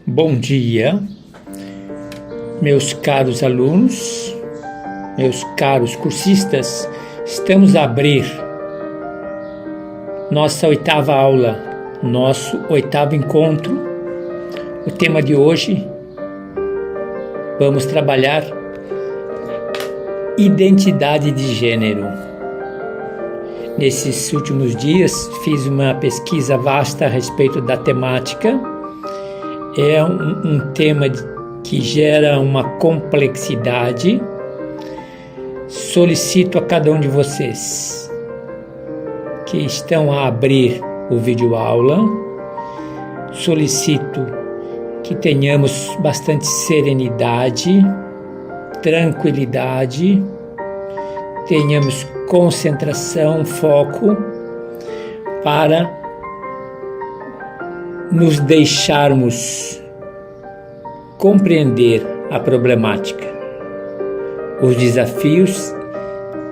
Bom dia, meus caros alunos, meus caros cursistas. Estamos a abrir nossa 8ª aula, nosso 8º encontro. O tema de hoje, vamos trabalhar identidade de gênero. Nesses últimos dias, fiz uma pesquisa vasta a respeito da temática. É um tema que gera uma complexidade. Solicito a cada um de vocês que estão a abrir o vídeo aula, solicito que tenhamos bastante serenidade, tranquilidade, tenhamos concentração, foco, para nos deixarmos compreender a problemática, os desafios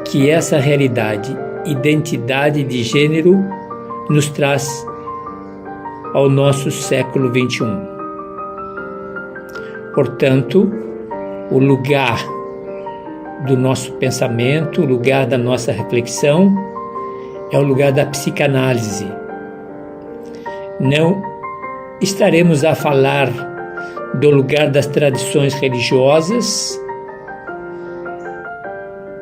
que essa realidade, identidade de gênero, nos traz ao nosso século XXI. Portanto, o lugar do nosso pensamento, o lugar da nossa reflexão, é o lugar da psicanálise. Não estaremos a falar do lugar das tradições religiosas,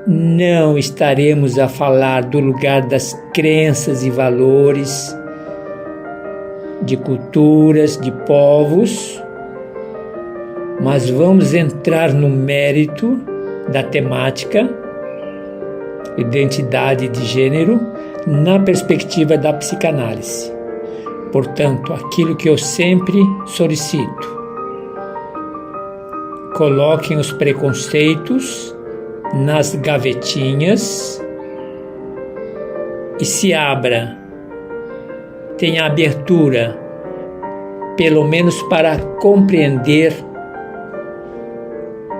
não estaremos a falar do lugar das crenças e valores, de culturas, de povos, mas vamos entrar no mérito da temática, identidade de gênero, na perspectiva da psicanálise. Portanto, aquilo que eu sempre solicito: coloquem os preconceitos nas gavetinhas e se abra, tenha abertura, pelo menos para compreender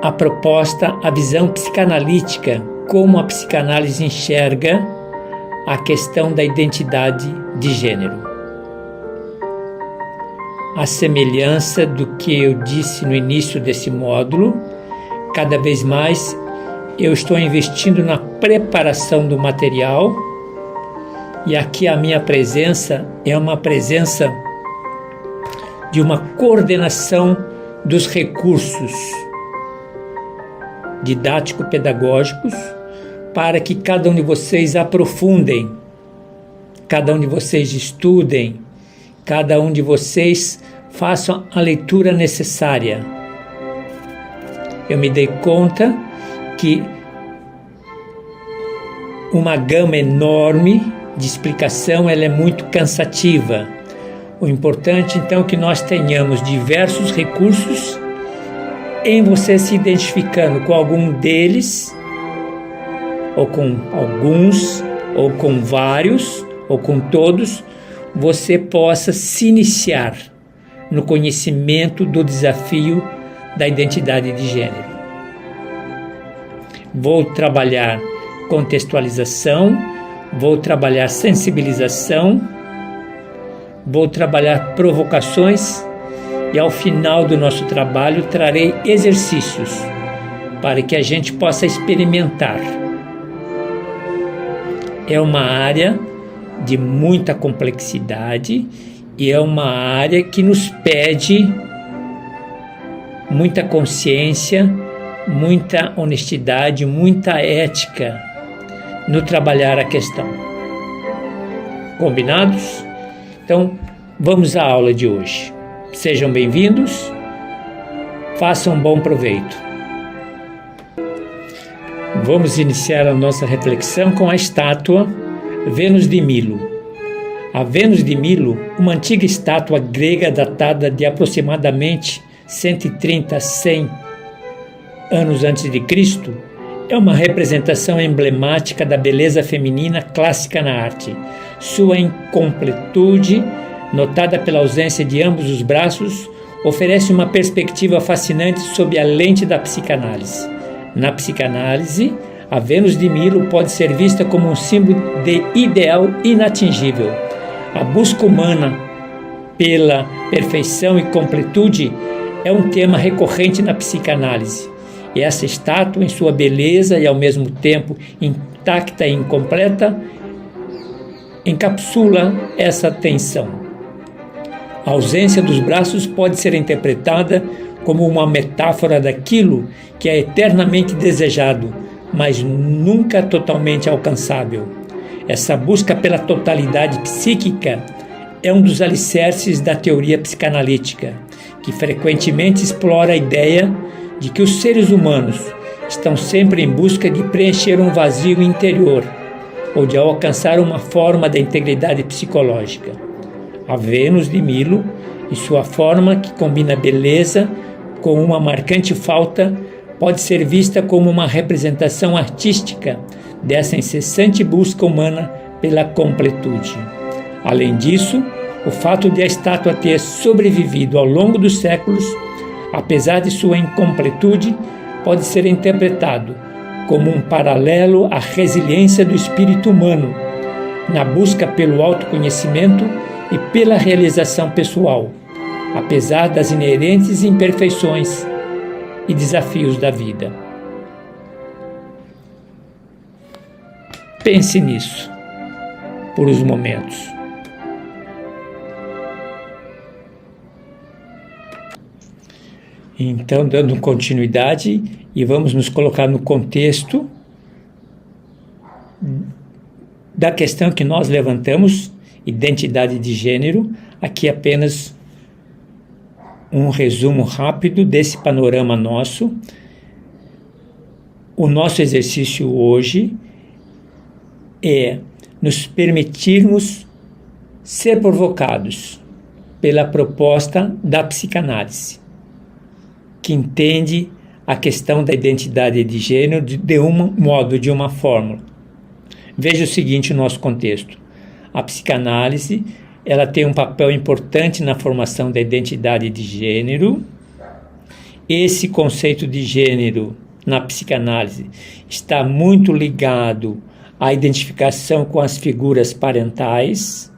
a proposta, a visão psicanalítica, como a psicanálise enxerga a questão da identidade de gênero. A semelhança do que eu disse no início desse módulo, cada vez mais eu estou investindo na preparação do material, e aqui a minha presença é uma presença de uma coordenação dos recursos didático-pedagógicos, para que cada um de vocês aprofundem, cada um de vocês estudem, cada um de vocês façam a leitura necessária. Eu me dei conta que uma gama enorme de explicação, ela é muito cansativa. O importante, então, é que nós tenhamos diversos recursos, em você se identificando com algum deles, ou com alguns, ou com vários, ou com todos, você possa se iniciar no conhecimento do desafio da identidade de gênero. Vou trabalhar contextualização, vou trabalhar sensibilização, vou trabalhar provocações, e ao final do nosso trabalho trarei exercícios para que a gente possa experimentar. É uma área de muita complexidade e é uma área que nos pede muita consciência, muita honestidade, muita ética no trabalhar a questão. Combinados? Então, vamos à aula de hoje. Sejam bem-vindos, façam um bom proveito. Vamos iniciar a nossa reflexão com a estátua Vênus de Milo. A Vênus de Milo, uma antiga estátua grega datada de aproximadamente 130 a 100 anos antes de Cristo, é uma representação emblemática da beleza feminina clássica na arte. Sua incompletude, notada pela ausência de ambos os braços, oferece uma perspectiva fascinante sob a lente da psicanálise. Na psicanálise, a Vênus de Milo pode ser vista como um símbolo de ideal inatingível. A busca humana pela perfeição e completude é um tema recorrente na psicanálise. E essa estátua, em sua beleza e ao mesmo tempo intacta e incompleta, encapsula essa tensão. A ausência dos braços pode ser interpretada como uma metáfora daquilo que é eternamente desejado, mas nunca totalmente alcançável. Essa busca pela totalidade psíquica é um dos alicerces da teoria psicanalítica, que frequentemente explora a ideia de que os seres humanos estão sempre em busca de preencher um vazio interior ou de alcançar uma forma da integridade psicológica. A Vênus de Milo, em sua forma que combina beleza com uma marcante falta, pode ser vista como uma representação artística dessa incessante busca humana pela completude. Além disso, o fato de a estátua ter sobrevivido ao longo dos séculos, apesar de sua incompletude, pode ser interpretado como um paralelo à resiliência do espírito humano na busca pelo autoconhecimento e pela realização pessoal, apesar das inerentes imperfeições e desafios da vida. Pense nisso por uns momentos. Então, dando continuidade, e vamos nos colocar no contexto da questão que nós levantamos, identidade de gênero. Aqui apenas um resumo rápido desse panorama nosso. O nosso exercício hoje é nos permitirmos ser provocados pela proposta da psicanálise, que entende a questão da identidade de gênero de um modo, de uma fórmula. Veja o seguinte no nosso contexto. A psicanálise, ela tem um papel importante na formação da identidade de gênero. Esse conceito de gênero na psicanálise está muito ligado à identificação com as figuras parentais.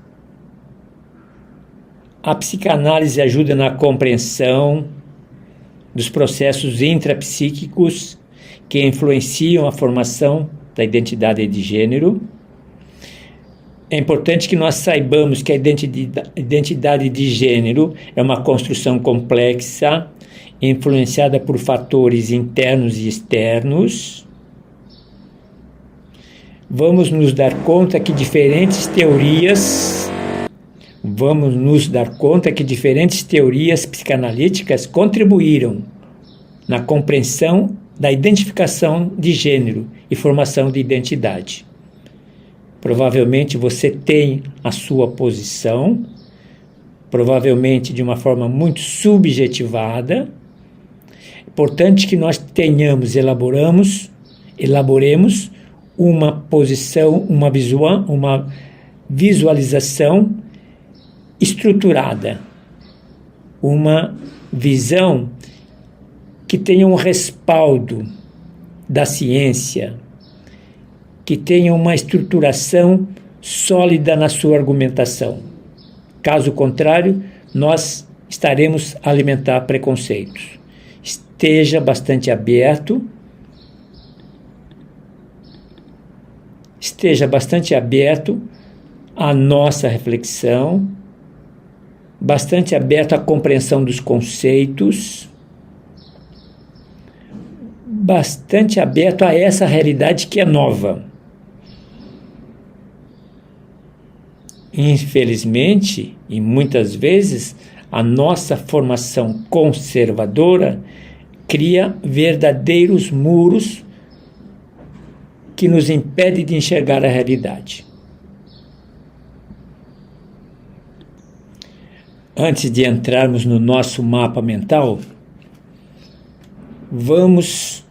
A psicanálise ajuda na compreensão dos processos intrapsíquicos que influenciam a formação da identidade de gênero. É importante que nós saibamos que a identidade de gênero é uma construção complexa, influenciada por fatores internos e externos. Vamos nos dar conta que diferentes teorias psicanalíticas contribuíram na compreensão da identificação de gênero e formação de identidade. Provavelmente você tem a sua posição, provavelmente de uma forma muito subjetivada. É importante que nós elaboremos uma posição, uma visualização estruturada, uma visão que tenha um respaldo da ciência, que tenha uma estruturação sólida na sua argumentação. Caso contrário, nós estaremos a alimentar preconceitos. Esteja bastante aberto à nossa reflexão, bastante aberto à compreensão dos conceitos, bastante aberto a essa realidade que é nova. Infelizmente, e muitas vezes, a nossa formação conservadora cria verdadeiros muros que nos impedem de enxergar a realidade. Antes de entrarmos no nosso mapa mental, vamos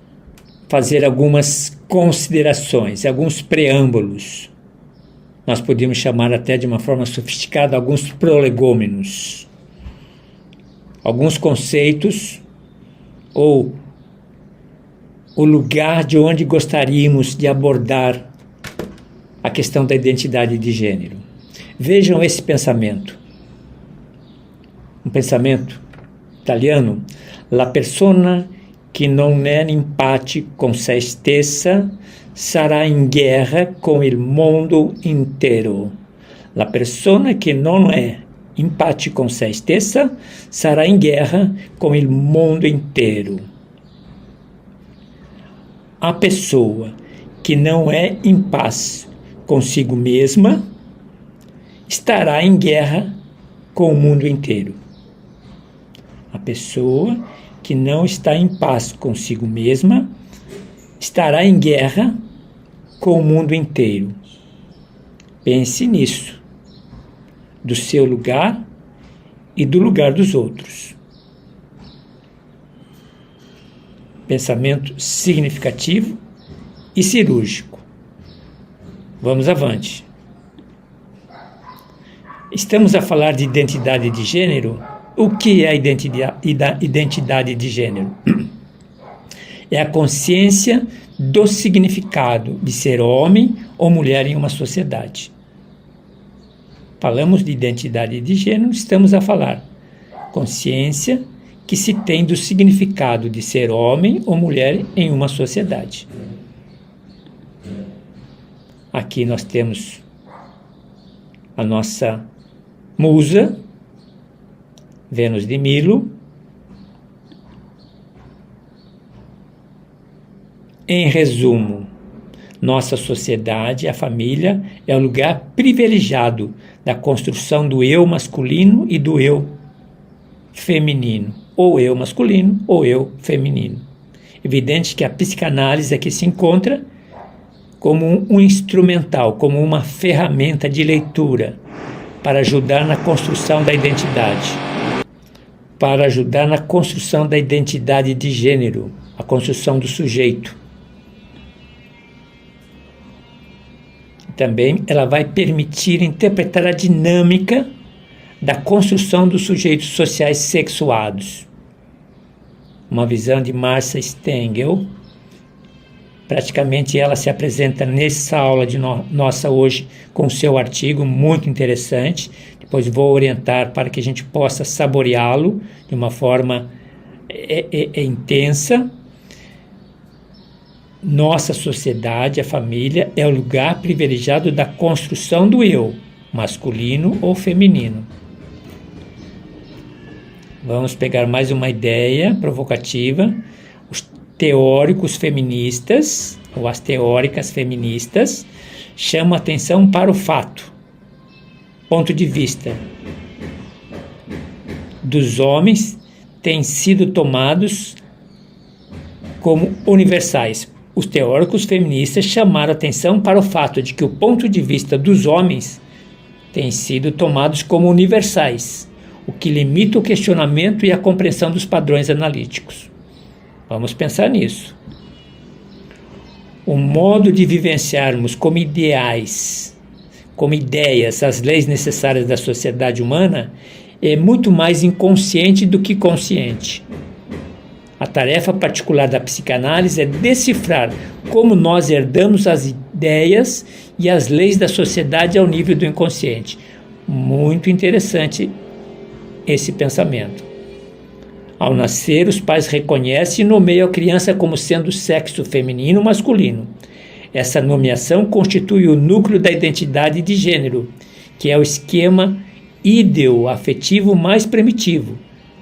fazer algumas considerações, alguns preâmbulos. Nós podemos chamar até de uma forma sofisticada alguns prolegômenos, alguns conceitos ou o lugar de onde gostaríamos de abordar a questão da identidade de gênero. Vejam esse pensamento. um pensamento italiano, la persona que non è in pace con se stessa sarà in guerra con il mondo intero. La persona che non è in pace con se stessa sarà in guerra com il mundo inteiro. A pessoa que não é em paz consigo mesma estará em guerra com o mundo inteiro. A pessoa que não está em paz consigo mesma estará em guerra com o mundo inteiro. Pense nisso, do seu lugar e do lugar dos outros. Pensamento significativo e cirúrgico. Vamos avante. Estamos a falar de identidade de gênero. O que é a identidade de gênero? É a consciência do significado de ser homem ou mulher em uma sociedade. Falamos de identidade de gênero, estamos a falar consciência que se tem do significado de ser homem ou mulher em uma sociedade. Aqui nós temos a nossa musa, Vênus de Milo. Em resumo, nossa sociedade, a família, é o lugar privilegiado da construção do eu masculino e do eu feminino, ou eu masculino ou eu feminino. Evidente que a psicanálise aqui se encontra como um instrumental, como uma ferramenta de leitura para ajudar na construção da identidade, para ajudar na construção da identidade de gênero, a construção do sujeito. Também ela vai permitir interpretar a dinâmica da construção dos sujeitos sociais sexuados. Uma visão de Marcia Stengel. Praticamente ela se apresenta nessa aula de nossa hoje com seu artigo muito interessante. Depois vou orientar para que a gente possa saboreá-lo de uma forma intensa. Nossa sociedade, a família, é o lugar privilegiado da construção do eu, masculino ou feminino. Vamos pegar mais uma ideia provocativa. Os teóricos feministas, ou as teóricas feministas, chamam atenção para o fato, ponto de vista dos homens têm sido tomados como universais. Os teóricos feministas chamaram atenção para o fato de que o ponto de vista dos homens tem sido tomados como universais, o que limita o questionamento e a compreensão dos padrões analíticos. Vamos pensar nisso. O modo de vivenciarmos como ideais, como ideias, as leis necessárias da sociedade humana é muito mais inconsciente do que consciente. A tarefa particular da psicanálise é decifrar como nós herdamos as ideias e as leis da sociedade ao nível do inconsciente. Muito interessante esse pensamento. Ao nascer, os pais reconhecem e nomeiam a criança como sendo sexo feminino ou masculino. Essa nomeação constitui o núcleo da identidade de gênero, que é o esquema ideo-afetivo mais primitivo,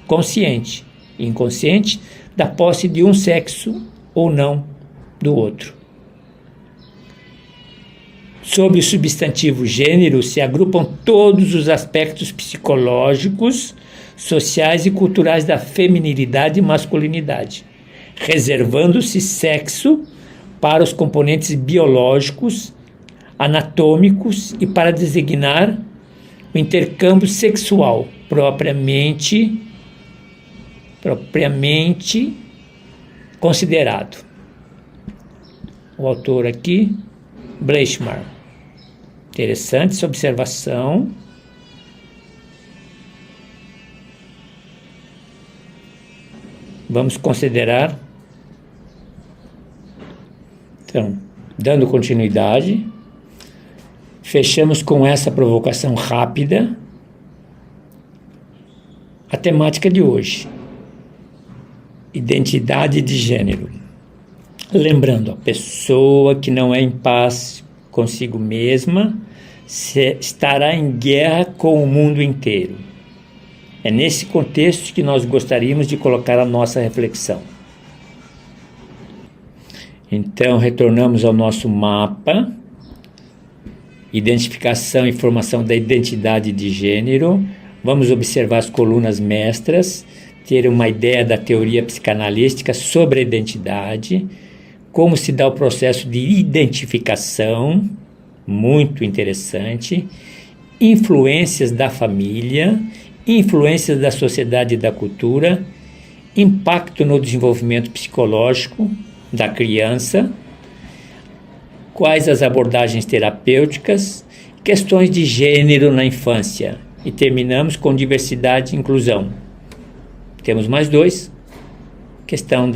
consciente e inconsciente, da posse de um sexo ou não do outro. Sob o substantivo gênero se agrupam todos os aspectos psicológicos, sociais e culturais da feminilidade e masculinidade, reservando-se sexo para os componentes biológicos, anatômicos e para designar o intercâmbio sexual propriamente considerado. O autor aqui, Bleichmar. Interessante essa observação. Vamos considerar. Então, dando continuidade, fechamos com essa provocação rápida. A temática de hoje: identidade de gênero. Lembrando, a pessoa que não é em paz consigo mesma estará em guerra com o mundo inteiro. É nesse contexto que nós gostaríamos de colocar a nossa reflexão. Então, retornamos ao nosso mapa, identificação e formação da identidade de gênero. Vamos observar as colunas mestras, ter uma ideia da teoria psicanalística sobre a identidade, como se dá o processo de identificação, muito interessante, influências da família, influências da sociedade e da cultura, impacto no desenvolvimento psicológico da criança, quais as abordagens terapêuticas, questões de gênero na infância, e terminamos com diversidade e inclusão. Temos mais dois, questão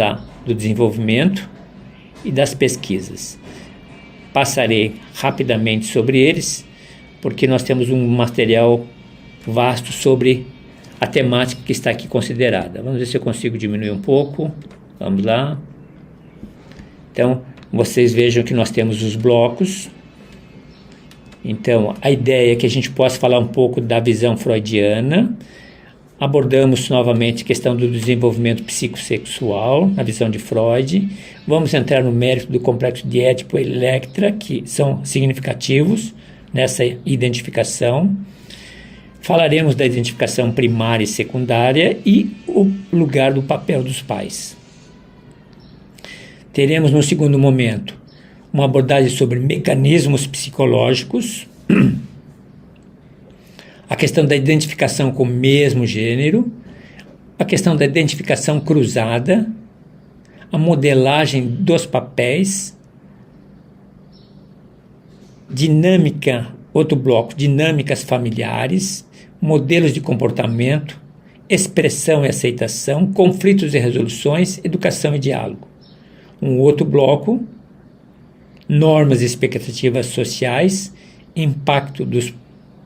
do desenvolvimento e das pesquisas. Passarei rapidamente sobre eles, porque nós temos um material vasto sobre a temática que está aqui considerada. Vamos ver se eu consigo diminuir um pouco. Vamos lá. Então, vocês vejam que nós temos os blocos. Então, a ideia é que a gente possa falar um pouco da visão freudiana. Abordamos novamente a questão do desenvolvimento psicossexual, na visão de Freud. Vamos entrar no mérito do complexo de Édipo e Electra, que são significativos nessa identificação. Falaremos da identificação primária e secundária e o lugar do papel dos pais. Teremos no segundo momento uma abordagem sobre mecanismos psicológicos, a questão da identificação com o mesmo gênero, a questão da identificação cruzada, a modelagem dos papéis, dinâmica, outro bloco, dinâmicas familiares, modelos de comportamento, expressão e aceitação, conflitos e resoluções, educação e diálogo. Um outro bloco, normas e expectativas sociais, impacto dos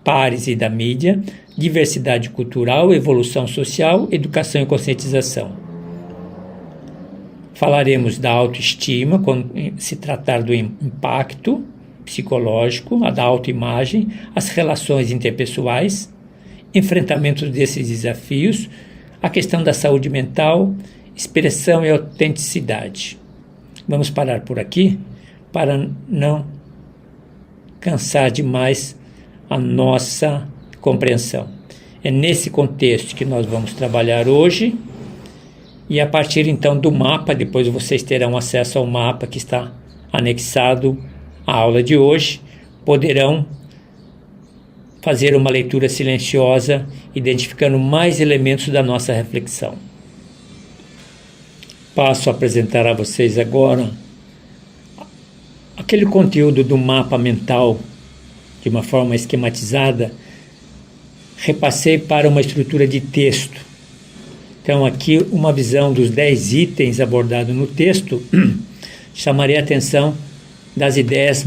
pares e da mídia, diversidade cultural, evolução social, educação e conscientização. Falaremos da autoestima, quando se tratar do impacto psicológico, a da autoimagem, as relações interpessoais, enfrentamento desses desafios, a questão da saúde mental, expressão e autenticidade. Vamos parar por aqui para não cansar demais a nossa compreensão. É nesse contexto que nós vamos trabalhar hoje, e a partir então do mapa, depois vocês terão acesso ao mapa que está anexado à aula de hoje, poderão fazer uma leitura silenciosa, identificando mais elementos da nossa reflexão. Passo a apresentar a vocês agora aquele conteúdo do mapa mental, de uma forma esquematizada, repassei para uma estrutura de texto. Então, aqui uma visão dos 10 itens abordados no texto, chamarei a atenção das ideias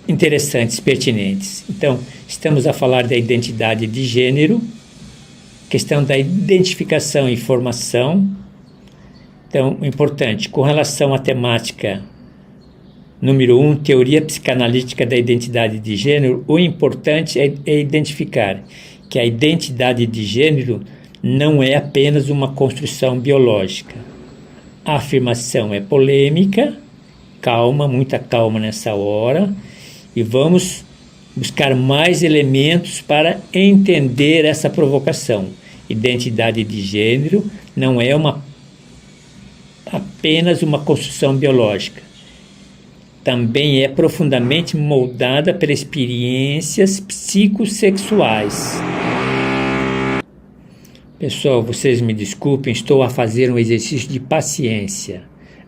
interessantes, pertinentes. Então, estamos a falar da identidade de gênero, questão da identificação e formação. Então, importante, com relação à temática número 1, teoria psicanalítica da identidade de gênero, o importante é identificar que a identidade de gênero não é apenas uma construção biológica. A afirmação é polêmica, calma, muita calma nessa hora, e vamos buscar mais elementos para entender essa provocação. Identidade de gênero não é apenas uma construção biológica. Também é profundamente moldada por experiências psicossexuais. Pessoal, vocês me desculpem, estou a fazer um exercício de paciência.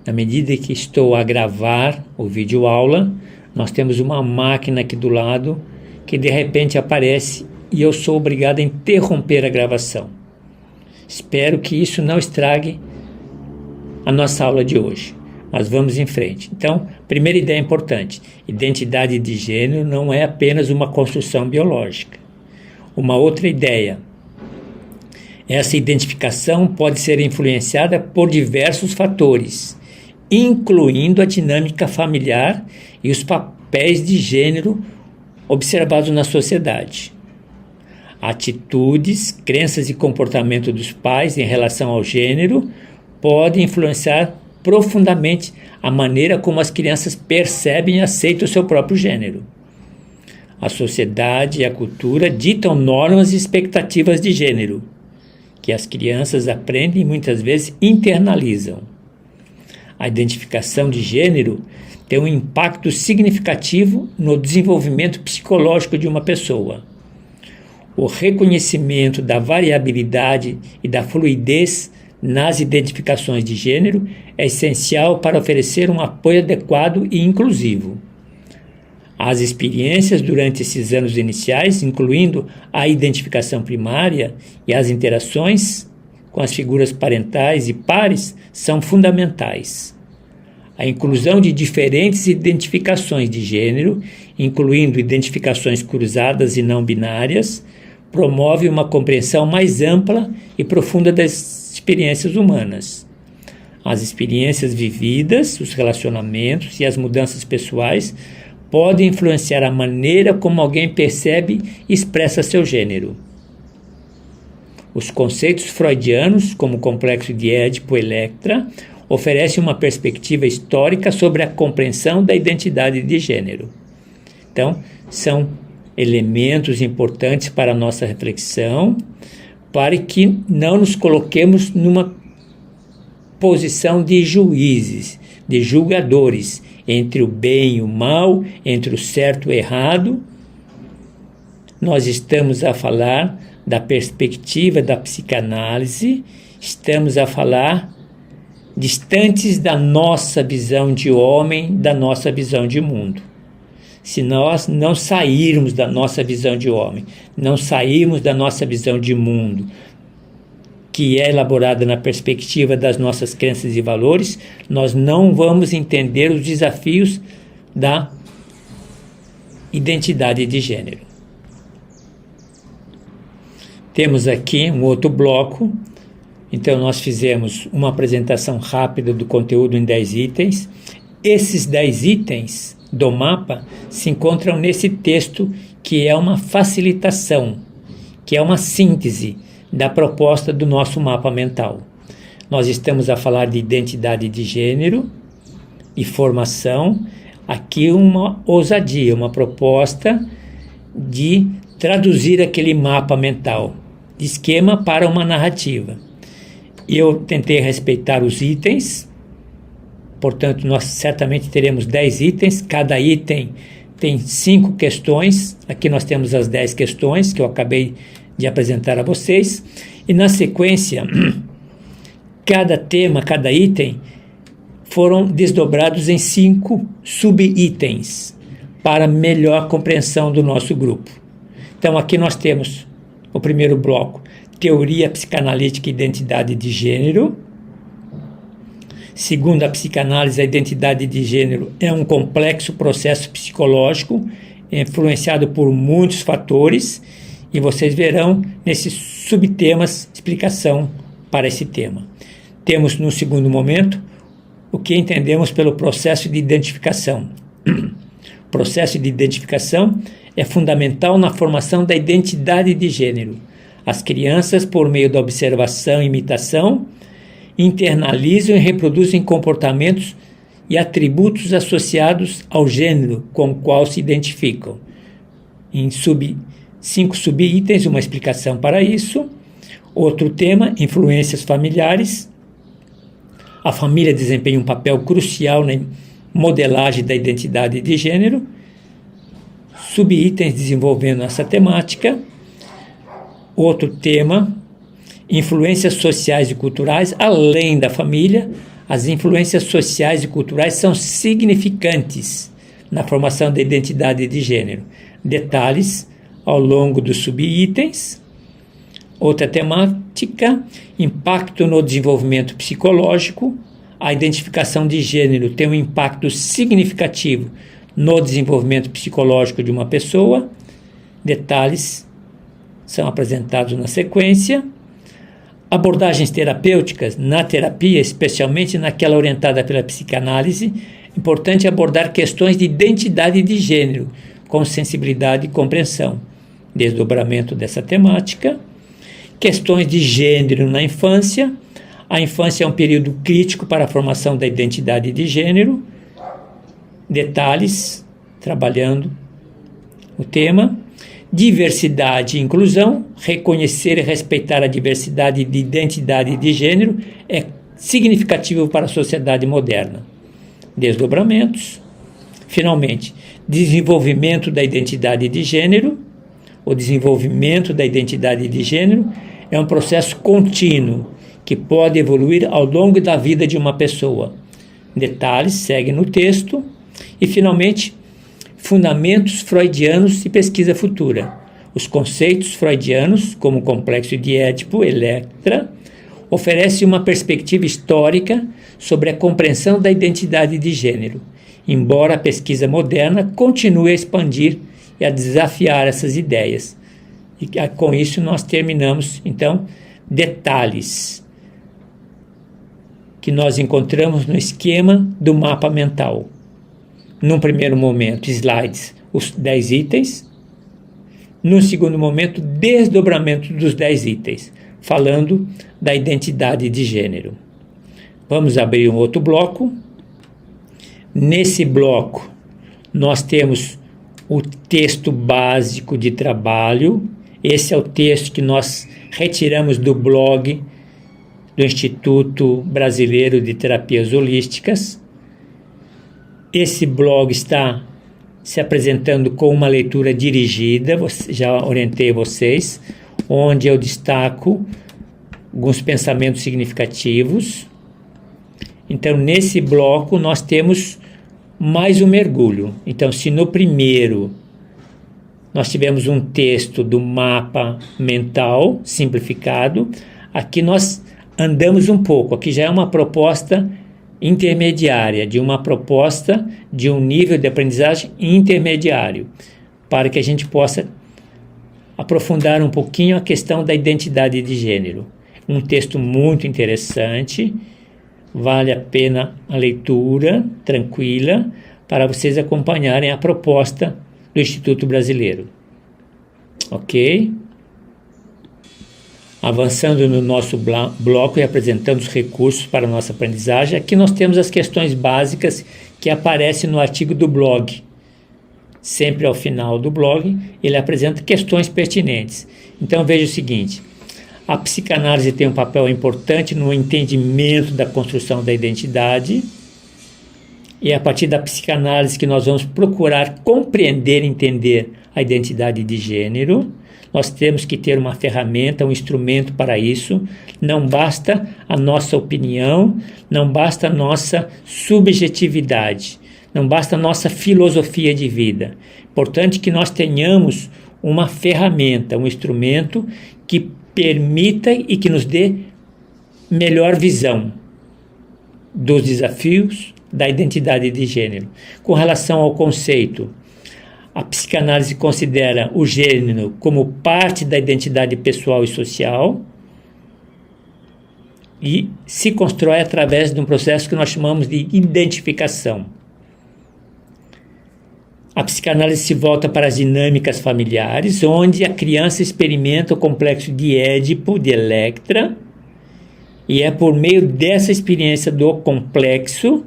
Na medida que estou a gravar o vídeo aula, nós temos uma máquina aqui do lado que de repente aparece e eu sou obrigado a interromper a gravação. Espero que isso não estrague a nossa aula de hoje. Mas vamos em frente. Então, primeira ideia importante: identidade de gênero não é apenas uma construção biológica. Uma outra ideia: Essa identificação pode ser influenciada por diversos fatores, incluindo a dinâmica familiar e os papéis de gênero observados na sociedade. Atitudes, crenças e comportamento dos pais em relação ao gênero podem influenciar profundamente a maneira como as crianças percebem e aceitam o seu próprio gênero. A sociedade e a cultura ditam normas e expectativas de gênero, que as crianças aprendem e muitas vezes internalizam. A identificação de gênero tem um impacto significativo no desenvolvimento psicológico de uma pessoa. O reconhecimento da variabilidade e da fluidez nas identificações de gênero é essencial para oferecer um apoio adequado e inclusivo. As experiências durante esses anos iniciais, incluindo a identificação primária e as interações com as figuras parentais e pares, são fundamentais. A inclusão de diferentes identificações de gênero, incluindo identificações cruzadas e não binárias, promove uma compreensão mais ampla e profunda das experiências humanas. As experiências vividas, os relacionamentos e as mudanças pessoais podem influenciar a maneira como alguém percebe e expressa seu gênero. Os conceitos freudianos, como o complexo de Édipo-Electra, oferecem uma perspectiva histórica sobre a compreensão da identidade de gênero. Então, são elementos importantes para a nossa reflexão, para que não nos coloquemos numa posição de juízes, de julgadores, entre o bem e o mal, entre o certo e o errado. Nós estamos a falar da perspectiva da psicanálise, estamos a falar distantes da nossa visão de homem, da nossa visão de mundo. Se nós não sairmos da nossa visão de homem, não sairmos da nossa visão de mundo, que é elaborada na perspectiva das nossas crenças e valores, nós não vamos entender os desafios da identidade de gênero. Temos aqui um outro bloco. Então, nós fizemos uma apresentação rápida do conteúdo em 10 itens. Esses 10 itens do mapa se encontram nesse texto, que é uma facilitação, que é uma síntese da proposta do nosso mapa mental. Nós estamos a falar de identidade de gênero e formação. Aqui uma ousadia, uma proposta de traduzir aquele mapa mental, de esquema para uma narrativa. Eu tentei respeitar os itens, portanto, nós certamente teremos 10 itens, cada item tem 5 questões, aqui nós temos as 10 questões que eu acabei de apresentar a vocês, e na sequência, cada tema, cada item, foram desdobrados em 5 sub-itens, para melhor compreensão do nosso grupo. Então, aqui nós temos o primeiro bloco, teoria psicanalítica e identidade de gênero. Segundo a psicanálise, a identidade de gênero é um complexo processo psicológico influenciado por muitos fatores, e vocês verão nesses subtemas explicação para esse tema. Temos no segundo momento o que entendemos pelo processo de identificação. O processo de identificação é fundamental na formação da identidade de gênero. As crianças, por meio da observação e imitação, internalizam e reproduzem comportamentos e atributos associados ao gênero com o qual se identificam. Em 5 subitens, uma explicação para isso. Outro tema, influências familiares. A família desempenha um papel crucial na modelagem da identidade de gênero. Subitens desenvolvendo essa temática. Outro tema, influências sociais e culturais, além da família. As influências sociais e culturais são significantes na formação da identidade de gênero. Detalhes ao longo dos subitens. Outra temática, impacto no desenvolvimento psicológico. A identificação de gênero tem um impacto significativo no desenvolvimento psicológico de uma pessoa. Detalhes são apresentados na sequência. Abordagens terapêuticas, na terapia, especialmente naquela orientada pela psicanálise, é importante abordar questões de identidade de gênero, com sensibilidade e compreensão. Desdobramento dessa temática, questões de gênero na infância. A infância é um período crítico para a formação da identidade de gênero. Detalhes, trabalhando o tema. Diversidade e inclusão. Reconhecer e respeitar a diversidade de identidade de gênero é significativo para a sociedade moderna. Desdobramentos. Finalmente, desenvolvimento da identidade de gênero. O desenvolvimento da identidade de gênero é um processo contínuo que pode evoluir ao longo da vida de uma pessoa. Detalhes seguem no texto. E, finalmente, fundamentos freudianos e pesquisa futura. Os conceitos freudianos, como o complexo de Édipo, Electra, oferecem uma perspectiva histórica sobre a compreensão da identidade de gênero, embora a pesquisa moderna continue a expandir e a desafiar essas ideias. E com isso nós terminamos, então, detalhes que nós encontramos no esquema do mapa mental. Num primeiro momento, slides, os 10 itens. Num segundo momento, desdobramento dos 10 itens, falando da identidade de gênero. Vamos abrir um outro bloco. Nesse bloco, nós temos o texto básico de trabalho. Esse é o texto que nós retiramos do blog do Instituto Brasileiro de Terapias Holísticas. Esse blog está se apresentando com uma leitura dirigida, já orientei vocês, onde eu destaco alguns pensamentos significativos. Então, nesse bloco, nós temos mais um mergulho. Então, se no primeiro nós tivemos um texto do mapa mental simplificado, aqui nós andamos um pouco. Aqui já é uma proposta intermediária, de uma proposta de um nível de aprendizagem intermediário, para que a gente possa aprofundar um pouquinho a questão da identidade de gênero. Um texto muito interessante, vale a pena a leitura tranquila para vocês acompanharem a proposta do Instituto Brasileiro. Ok? Avançando no nosso bloco e apresentando os recursos para a nossa aprendizagem, aqui nós temos as questões básicas que aparecem no artigo do blog. Sempre ao final do blog, ele apresenta questões pertinentes. Então veja o seguinte: a psicanálise tem um papel importante no entendimento da construção da identidade, e é a partir da psicanálise que nós vamos procurar compreender e entender a identidade de gênero. Nós temos que ter uma ferramenta, um instrumento para isso. Não basta a nossa opinião, não basta a nossa subjetividade, não basta a nossa filosofia de vida. Importante que nós tenhamos uma ferramenta, um instrumento que permita e que nos dê melhor visão dos desafios da identidade de gênero. Com relação ao conceito, a psicanálise considera o gênero como parte da identidade pessoal e social e se constrói através de um processo que nós chamamos de identificação. A psicanálise se volta para as dinâmicas familiares, onde a criança experimenta o complexo de Édipo, de Electra, e é por meio dessa experiência do complexo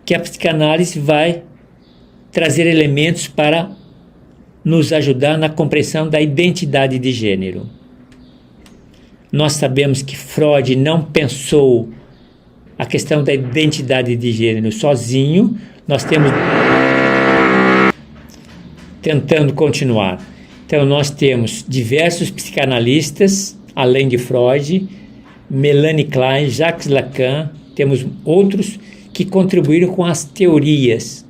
que a psicanálise vai trazer elementos para nos ajudar na compreensão da identidade de gênero. Nós sabemos que Freud não pensou a questão da identidade de gênero sozinho. Nós temos... Tentando continuar. Então, nós temos diversos psicanalistas, além de Freud, Melanie Klein, Jacques Lacan, temos outros que contribuíram com as teorias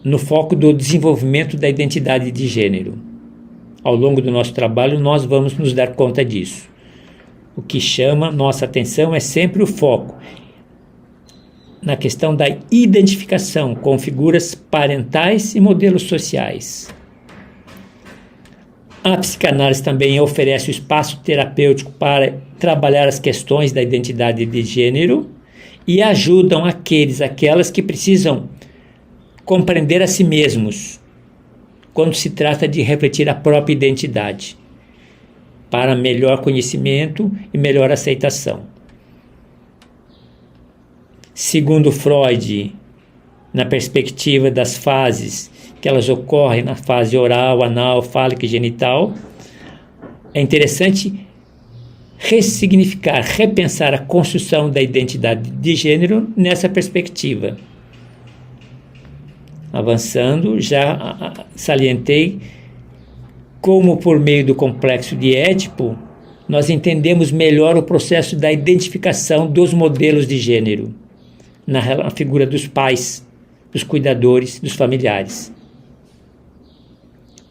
no foco do desenvolvimento da identidade de gênero. Ao longo do nosso trabalho, nós vamos nos dar conta disso. O que chama nossa atenção é sempre o foco na questão da identificação com figuras parentais e modelos sociais. A psicanálise também oferece o espaço terapêutico para trabalhar as questões da identidade de gênero e ajudam aquelas que precisam compreender a si mesmos quando se trata de refletir a própria identidade, para melhor conhecimento e melhor aceitação. Segundo Freud, na perspectiva das fases que elas ocorrem na fase oral, anal, fálica e genital, é interessante ressignificar, repensar a construção da identidade de gênero nessa perspectiva. Avançando, já salientei como, por meio do complexo de Édipo, nós entendemos melhor o processo da identificação dos modelos de gênero na figura dos pais, dos cuidadores, dos familiares.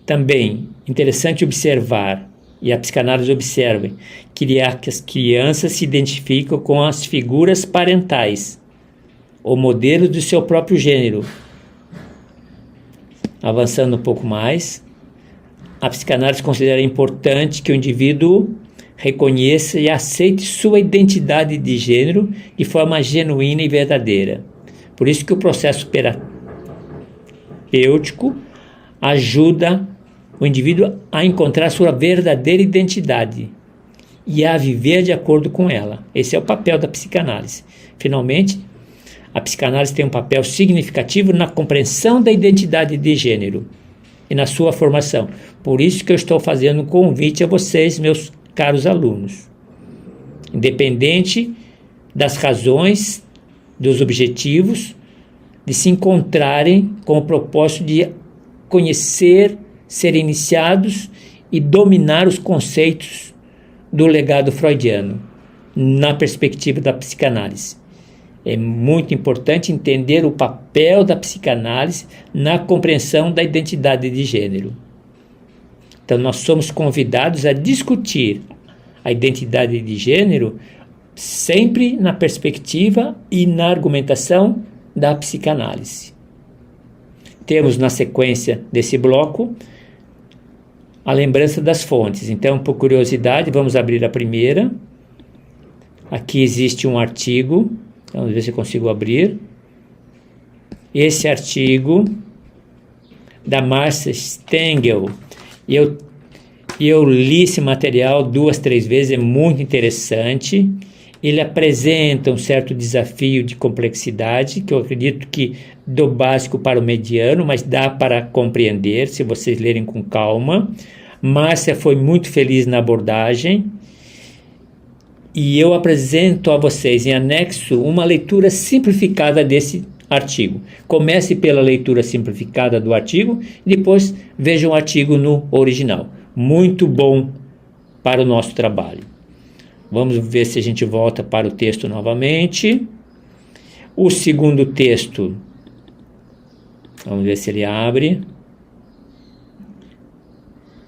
Também interessante observar, e a psicanálise observa, que as crianças se identificam com as figuras parentais, ou modelos do seu próprio gênero. Avançando um pouco mais, a psicanálise considera importante que o indivíduo reconheça e aceite sua identidade de gênero de forma genuína e verdadeira. Por isso que o processo terapêutico ajuda o indivíduo a encontrar sua verdadeira identidade e a viver de acordo com ela. Esse é o papel da psicanálise. Finalmente, a psicanálise tem um papel significativo na compreensão da identidade de gênero e na sua formação. Por isso que eu estou fazendo um convite a vocês, meus caros alunos. Independente das razões, dos objetivos, de se encontrarem com o propósito de conhecer, ser iniciados e dominar os conceitos do legado freudiano na perspectiva da psicanálise. É muito importante entender o papel da psicanálise na compreensão da identidade de gênero. Então, nós somos convidados a discutir a identidade de gênero sempre na perspectiva e na argumentação da psicanálise. Temos na sequência desse bloco a lembrança das fontes. Então, por curiosidade, vamos abrir a primeira. Aqui existe um artigo, vamos ver se eu consigo abrir. Esse artigo da Marcia Stengel, eu li esse material 2, 3 vezes, é muito interessante. Ele apresenta um certo desafio de complexidade, que eu acredito que do básico para o mediano, mas dá para compreender se vocês lerem com calma. Márcia foi muito feliz na abordagem e eu apresento a vocês em anexo uma leitura simplificada desse artigo. Comece pela leitura simplificada do artigo e depois veja o artigo no original. Muito bom para o nosso trabalho. Vamos ver se a gente volta para o texto novamente. O segundo texto, vamos ver se ele abre.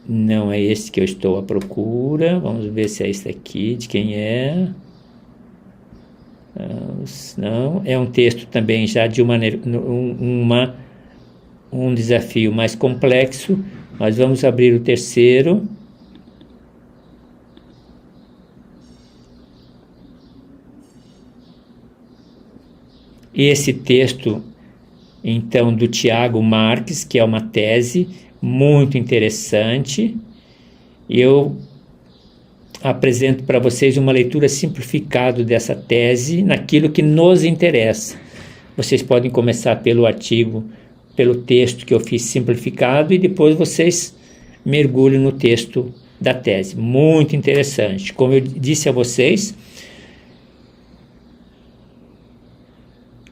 Não é esse que eu estou à procura. Vamos ver se é esse aqui, de quem é. Não, é um texto também já de um desafio mais complexo. Mas vamos abrir o terceiro. Esse texto, então, do Tiago Marques, que é uma tese muito interessante. Eu apresento para vocês uma leitura simplificada dessa tese naquilo que nos interessa. Vocês podem começar pelo artigo, pelo texto que eu fiz simplificado e depois vocês mergulham no texto da tese. Muito interessante. Como eu disse a vocês,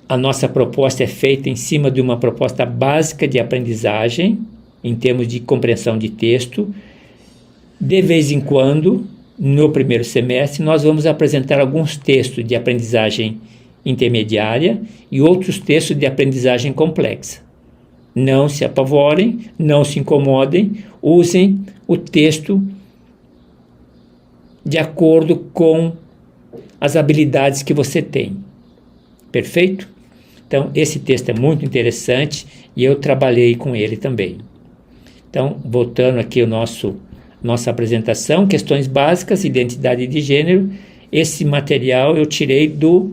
a nossa proposta é feita em cima de uma proposta básica de aprendizagem, em termos de compreensão de texto. De vez em quando, no primeiro semestre, nós vamos apresentar alguns textos de aprendizagem intermediária e outros textos de aprendizagem complexa. Não se apavorem, não se incomodem, usem o texto de acordo com as habilidades que você tem. Perfeito? Então, esse texto é muito interessante e eu trabalhei com ele também. Então, voltando aqui ao nosso nossa apresentação, questões básicas, identidade de gênero. Esse material eu tirei do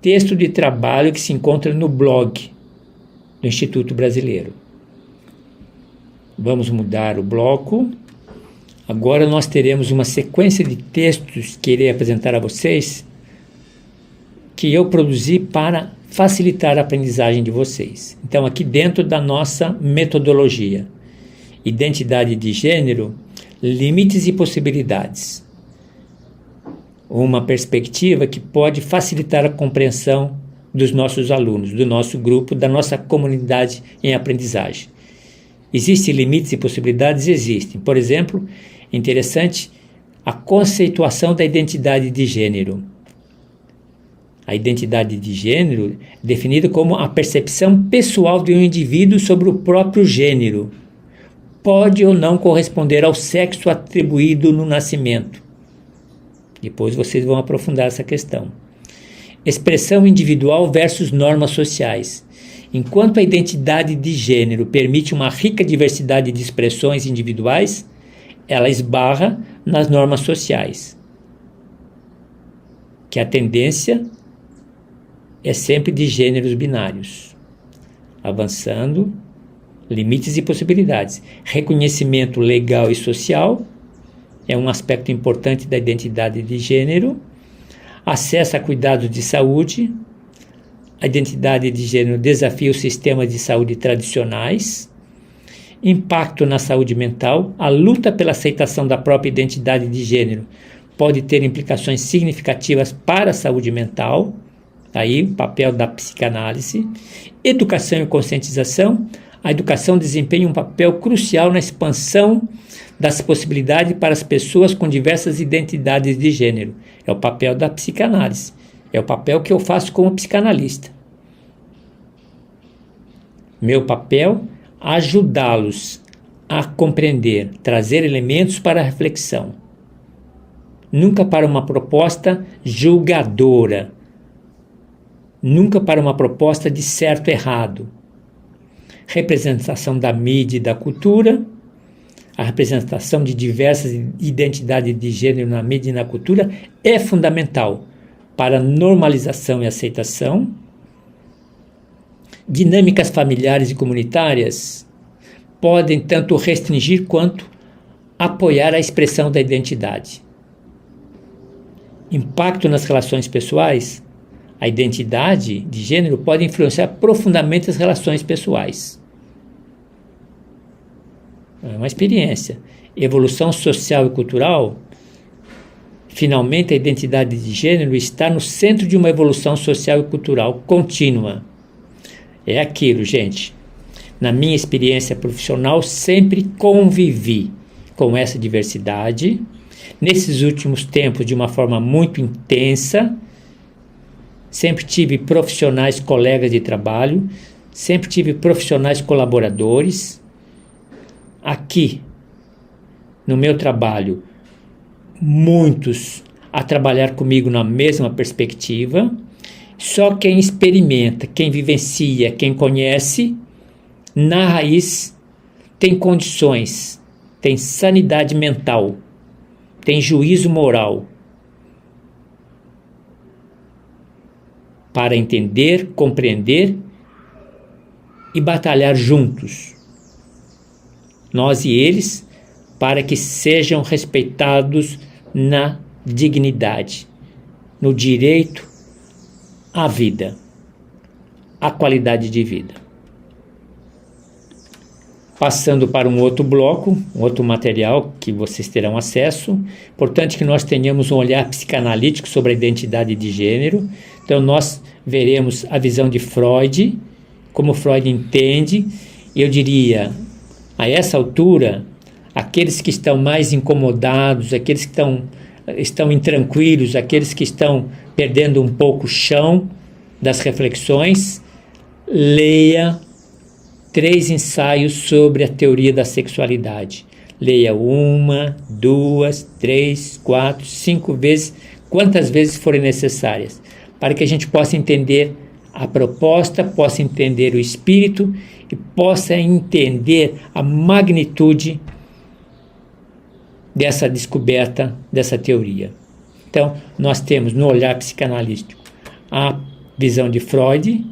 texto de trabalho que se encontra no blog do Instituto Brasileiro. Vamos mudar o bloco. Agora nós teremos uma sequência de textos que irei apresentar a vocês, que eu produzi para facilitar a aprendizagem de vocês. Então, aqui dentro da nossa metodologia, identidade de gênero, limites e possibilidades. Uma perspectiva que pode facilitar a compreensão dos nossos alunos, do nosso grupo, da nossa comunidade em aprendizagem. Existem limites e possibilidades? Existem. Por exemplo, interessante a conceituação da identidade de gênero. A identidade de gênero é definida como a percepção pessoal de um indivíduo sobre o próprio gênero. Pode ou não corresponder ao sexo atribuído no nascimento. Depois vocês vão aprofundar essa questão. Expressão individual versus normas sociais. Enquanto a identidade de gênero permite uma rica diversidade de expressões individuais, ela esbarra nas normas sociais, que a tendência é sempre de gêneros binários. Avançando, limites e possibilidades. Reconhecimento legal e social é um aspecto importante da identidade de gênero. Acesso a cuidados de saúde. A identidade de gênero desafia os sistemas de saúde tradicionais. Impacto na saúde mental. A luta pela aceitação da própria identidade de gênero pode ter implicações significativas para a saúde mental. Aí, o papel da psicanálise. Educação e conscientização. A educação desempenha um papel crucial na expansão das possibilidades para as pessoas com diversas identidades de gênero. É o papel da psicanálise. É o papel que eu faço como psicanalista. Meu papel, ajudá-los a compreender, trazer elementos para a reflexão. Nunca para uma proposta julgadora. Nunca para uma proposta de certo e errado. Representação da mídia e da cultura. A representação de diversas identidades de gênero na mídia e na cultura é fundamental para a normalização e aceitação. Dinâmicas familiares e comunitárias podem tanto restringir quanto apoiar a expressão da identidade. Impacto nas relações pessoais. A identidade de gênero pode influenciar profundamente as relações pessoais. É uma experiência. Evolução social e cultural. Finalmente, a identidade de gênero está no centro de uma evolução social e cultural contínua. É aquilo, gente. Na minha experiência profissional, sempre convivi com essa diversidade. Nesses últimos tempos, de uma forma muito intensa, sempre tive profissionais colegas de trabalho, sempre tive profissionais colaboradores. Aqui, no meu trabalho, muitos a trabalhar comigo na mesma perspectiva. Só quem experimenta, quem vivencia, quem conhece, na raiz tem condições, tem sanidade mental, tem juízo moral para entender, compreender e batalhar juntos, nós e eles, para que sejam respeitados na dignidade, no direito à vida, à qualidade de vida. Passando para um outro bloco, um outro material que vocês terão acesso. Importante que nós tenhamos um olhar psicanalítico sobre a identidade de gênero. Então nós veremos a visão de Freud, como Freud entende. Eu diria, a essa altura, aqueles que estão mais incomodados, aqueles que estão intranquilos, aqueles que estão perdendo um pouco o chão das reflexões, leia 3 ensaios sobre a teoria da sexualidade. Leia 1, 2, 3, 4, 5 vezes, quantas vezes forem necessárias, para que a gente possa entender a proposta, possa entender o espírito e possa entender a magnitude dessa descoberta dessa teoria. Então, nós temos no olhar psicanalítico a visão de Freud,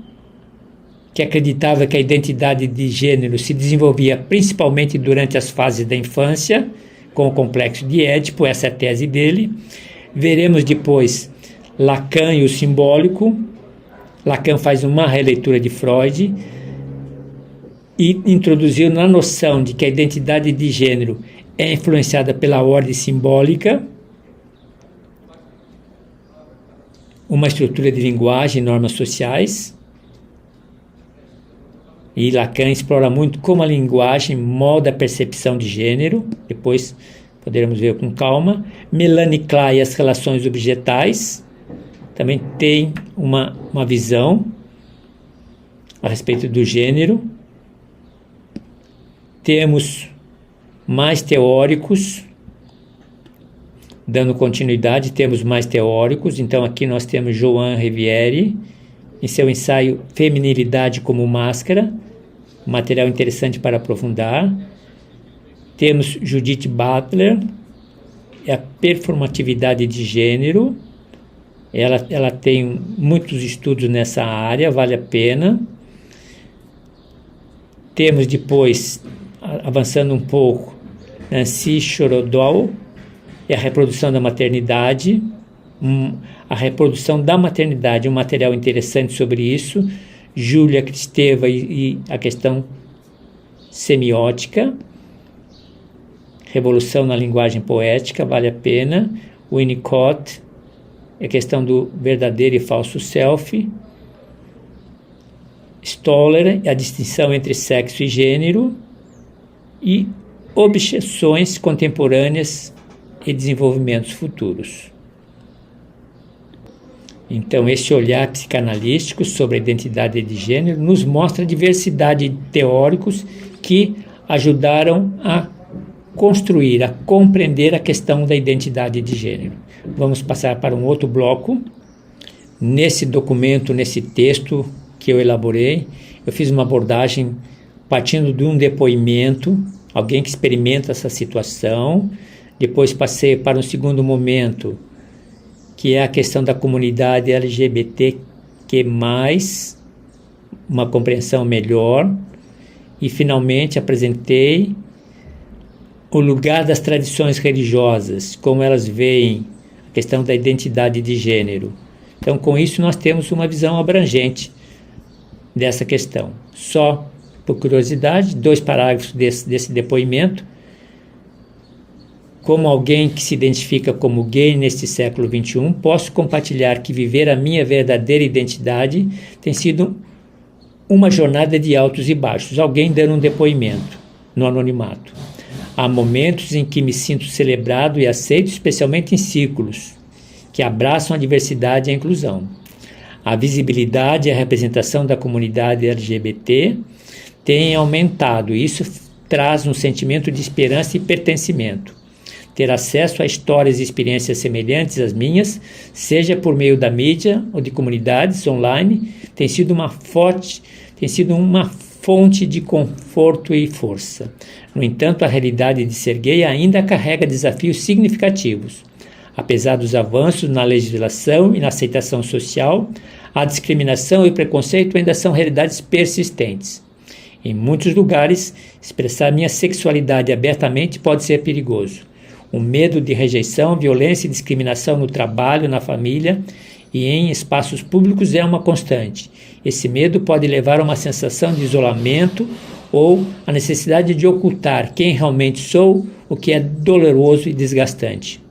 que acreditava que a identidade de gênero se desenvolvia principalmente durante as fases da infância, com o complexo de Édipo, essa é a tese dele. Veremos depois Lacan e o simbólico. Lacan faz uma releitura de Freud e introduziu na noção de que a identidade de gênero é influenciada pela ordem simbólica, uma estrutura de linguagem e normas sociais. E Lacan explora muito como a linguagem molda a percepção de gênero, depois poderemos ver com calma. Melanie Klein e as relações objetais também tem uma visão a respeito do gênero. Temos mais teóricos, dando continuidade, temos mais teóricos. Então aqui nós temos Joan Riviere, em seu ensaio Feminilidade como Máscara, material interessante para aprofundar. Temos Judith Butler, a performatividade de gênero. Ela tem muitos estudos nessa área, vale a pena. Temos depois, avançando um pouco, Nancy Chorodol, e a reprodução da maternidade. A reprodução da maternidade, um material interessante sobre isso. Júlia Kristeva e a questão semiótica. Revolução na linguagem poética, vale a pena. Winnicott, a questão do verdadeiro e falso self. Stoller, a distinção entre sexo e gênero. E objeções contemporâneas e desenvolvimentos futuros. Então, esse olhar psicanalístico sobre a identidade de gênero nos mostra a diversidade de teóricos que ajudaram a construir, a compreender a questão da identidade de gênero. Vamos passar para um outro bloco. Nesse documento, nesse texto que eu elaborei, eu fiz uma abordagem partindo de um depoimento, alguém que experimenta essa situação. Depois passei para um segundo momento, que é a questão da comunidade LGBTQ+, uma compreensão melhor. E, finalmente, apresentei o lugar das tradições religiosas, como elas veem a questão da identidade de gênero. Então, com isso, nós temos uma visão abrangente dessa questão. Só por curiosidade, 2 parágrafos desse depoimento. Como alguém que se identifica como gay neste século XXI, posso compartilhar que viver a minha verdadeira identidade tem sido uma jornada de altos e baixos. Alguém dando um depoimento no anonimato. Há momentos em que me sinto celebrado e aceito, especialmente em círculos que abraçam a diversidade e a inclusão. A visibilidade e a representação da comunidade LGBT tem aumentado e isso traz um sentimento de esperança e pertencimento. Ter acesso a histórias e experiências semelhantes às minhas, seja por meio da mídia ou de comunidades online, tem sido uma fonte de conforto e força. No entanto, a realidade de ser gay ainda carrega desafios significativos. Apesar dos avanços na legislação e na aceitação social, a discriminação e o preconceito ainda são realidades persistentes. Em muitos lugares, expressar minha sexualidade abertamente pode ser perigoso. O medo de rejeição, violência e discriminação no trabalho, na família e em espaços públicos é uma constante. Esse medo pode levar a uma sensação de isolamento ou a necessidade de ocultar quem realmente sou, o que é doloroso e desgastante.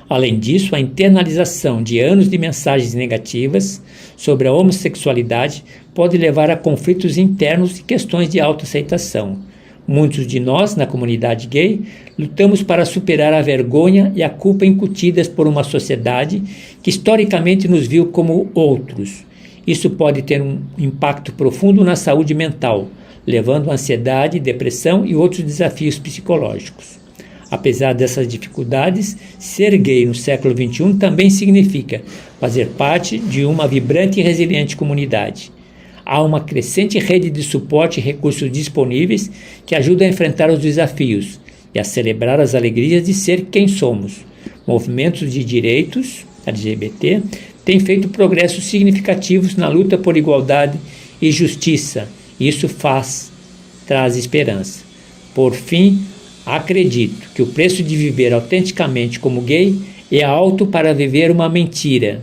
Além disso, a internalização de anos de mensagens negativas sobre a homossexualidade pode levar a conflitos internos e questões de autoaceitação. Muitos de nós, na comunidade gay, lutamos para superar a vergonha e a culpa incutidas por uma sociedade que historicamente nos viu como outros. Isso pode ter um impacto profundo na saúde mental, levando a ansiedade, depressão e outros desafios psicológicos. Apesar dessas dificuldades, ser gay no século XXI também significa fazer parte de uma vibrante e resiliente comunidade. Há uma crescente rede de suporte e recursos disponíveis que ajudam a enfrentar os desafios, e a celebrar as alegrias de ser quem somos. Movimentos de direitos LGBT têm feito progressos significativos na luta por igualdade e justiça. Isso traz esperança. Por fim, acredito que o preço de viver autenticamente como gay é alto para viver uma mentira.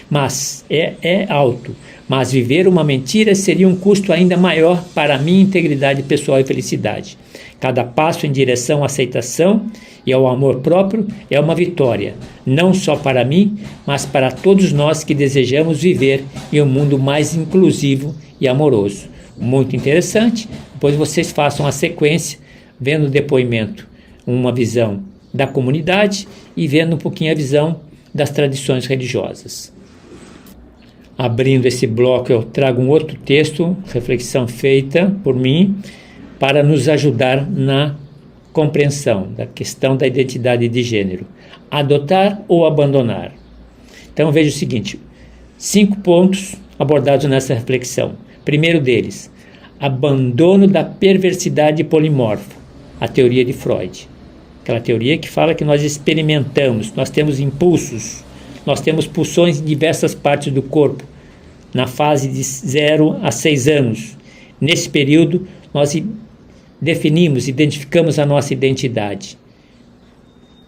Mas é alto. Mas viver uma mentira seria um custo ainda maior para a minha integridade pessoal e felicidade. Cada passo em direção à aceitação e ao amor próprio é uma vitória, não só para mim, mas para todos nós que desejamos viver em um mundo mais inclusivo e amoroso. Muito interessante. Depois vocês façam a sequência, vendo o depoimento, uma visão da comunidade e vendo um pouquinho a visão das tradições religiosas. Abrindo esse bloco, eu trago um outro texto, reflexão feita por mim, para nos ajudar na compreensão da questão da identidade de gênero. Adotar ou abandonar? Então veja o seguinte, 5 pontos abordados nessa reflexão. Primeiro deles, abandono da perversidade polimorfa, a teoria de Freud. Aquela teoria que fala que nós experimentamos, nós temos impulsos, nós temos pulsões em diversas partes do corpo, na fase de 0 a 6 anos. Nesse período, nós definimos, identificamos a nossa identidade.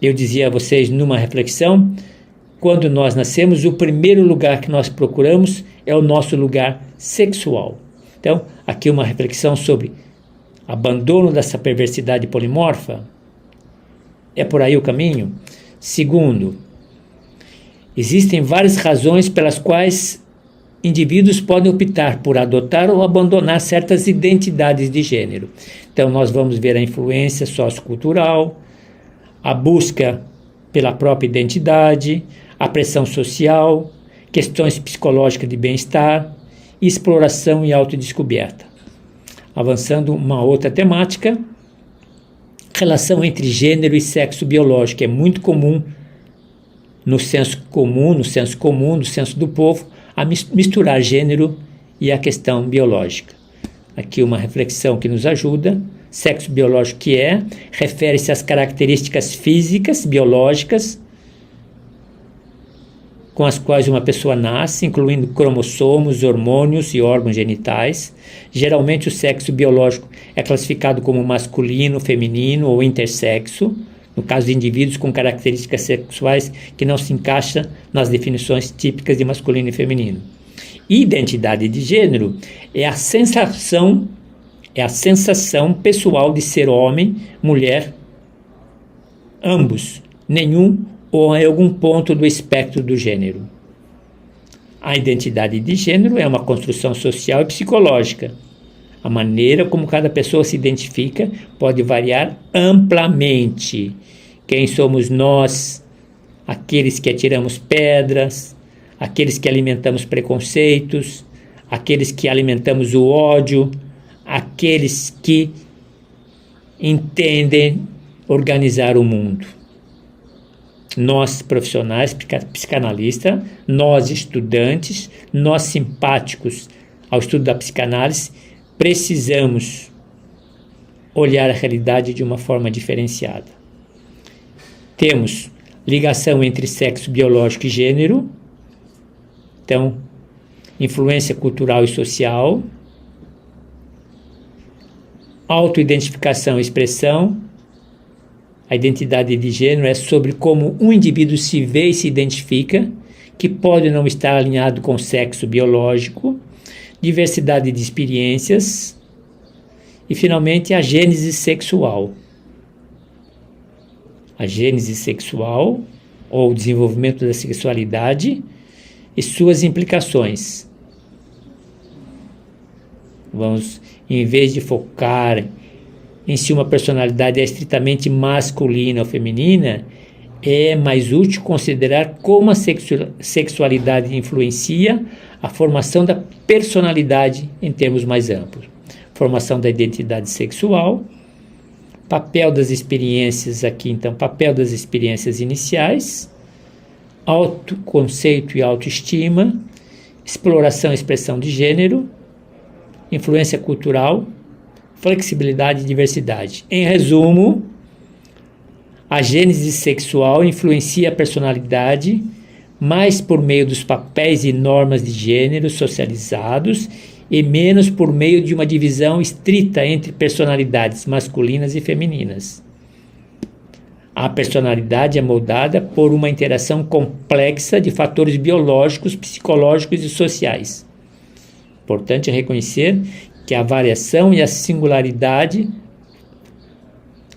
Eu dizia a vocês numa reflexão, quando nós nascemos, o primeiro lugar que nós procuramos é o nosso lugar sexual. Então, aqui uma reflexão sobre abandono dessa perversidade polimorfa. É por aí o caminho? Segundo, existem várias razões pelas quais indivíduos podem optar por adotar ou abandonar certas identidades de gênero. Então, nós vamos ver a influência sociocultural, a busca pela própria identidade, a pressão social, questões psicológicas de bem-estar, exploração e autodescoberta. Avançando uma outra temática, relação entre gênero e sexo biológico. É muito comum no senso do povo, a misturar gênero e a questão biológica. Aqui uma reflexão que nos ajuda. Sexo biológico refere-se às características físicas, biológicas, com as quais uma pessoa nasce, incluindo cromossomos, hormônios e órgãos genitais. Geralmente o sexo biológico é classificado como masculino, feminino ou intersexo, no caso de indivíduos com características sexuais que não se encaixam nas definições típicas de masculino e feminino. Identidade de gênero é a sensação pessoal de ser homem, mulher, ambos, nenhum ou em algum ponto do espectro do gênero. A identidade de gênero é uma construção social e psicológica. A maneira como cada pessoa se identifica pode variar amplamente. Quem somos nós? Aqueles que atiramos pedras, aqueles que alimentamos preconceitos, aqueles que alimentamos o ódio, aqueles que entendem organizar o mundo. Nós, profissionais, psicanalistas, nós, estudantes, nós, simpáticos ao estudo da psicanálise, precisamos olhar a realidade de uma forma diferenciada. Temos ligação entre sexo biológico e gênero, então, influência cultural e social, autoidentificação e expressão. A identidade de gênero é sobre como um indivíduo se vê e se identifica, que pode não estar alinhado com o sexo biológico, diversidade de experiências e, finalmente, a gênese sexual. A gênese sexual, ou o desenvolvimento da sexualidade e suas implicações. Vamos, em vez de focar em se uma personalidade é estritamente masculina ou feminina, é mais útil considerar como a sexualidade influencia a formação da personalidade em termos mais amplos. Formação da identidade sexual, papel das experiências aqui, então, papel das experiências iniciais, autoconceito e autoestima, exploração e expressão de gênero, influência cultural, flexibilidade e diversidade. Em resumo, A gênese sexual influencia a personalidade mais por meio dos papéis e normas de gênero socializados e menos por meio de uma divisão estrita entre personalidades masculinas e femininas. A personalidade é moldada por uma interação complexa de fatores biológicos, psicológicos e sociais. Importante é reconhecer que a variação e a singularidade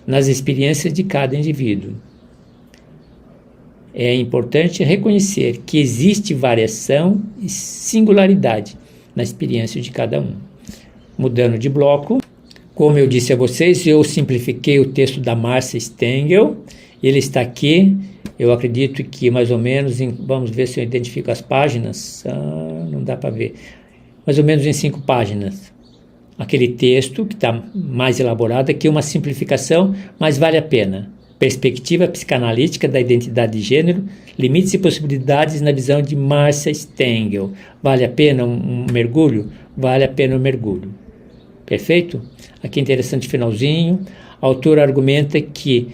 nas experiências de cada indivíduo. É importante reconhecer que existe variação e singularidade na experiência de cada um. Mudando de bloco, como eu disse a vocês, eu simplifiquei o texto da Marcia Stengel. Ele está aqui, eu acredito que mais ou menos, vamos ver se eu identifico as páginas, não dá para ver, mais ou menos em 5 páginas. Aquele texto que está mais elaborado aqui, uma simplificação, mas vale a pena. Perspectiva psicanalítica da identidade de gênero, limites e possibilidades na visão de Marcia Stengel. Vale a pena um mergulho? Vale a pena um mergulho. Perfeito? Aqui interessante finalzinho. A autora argumenta que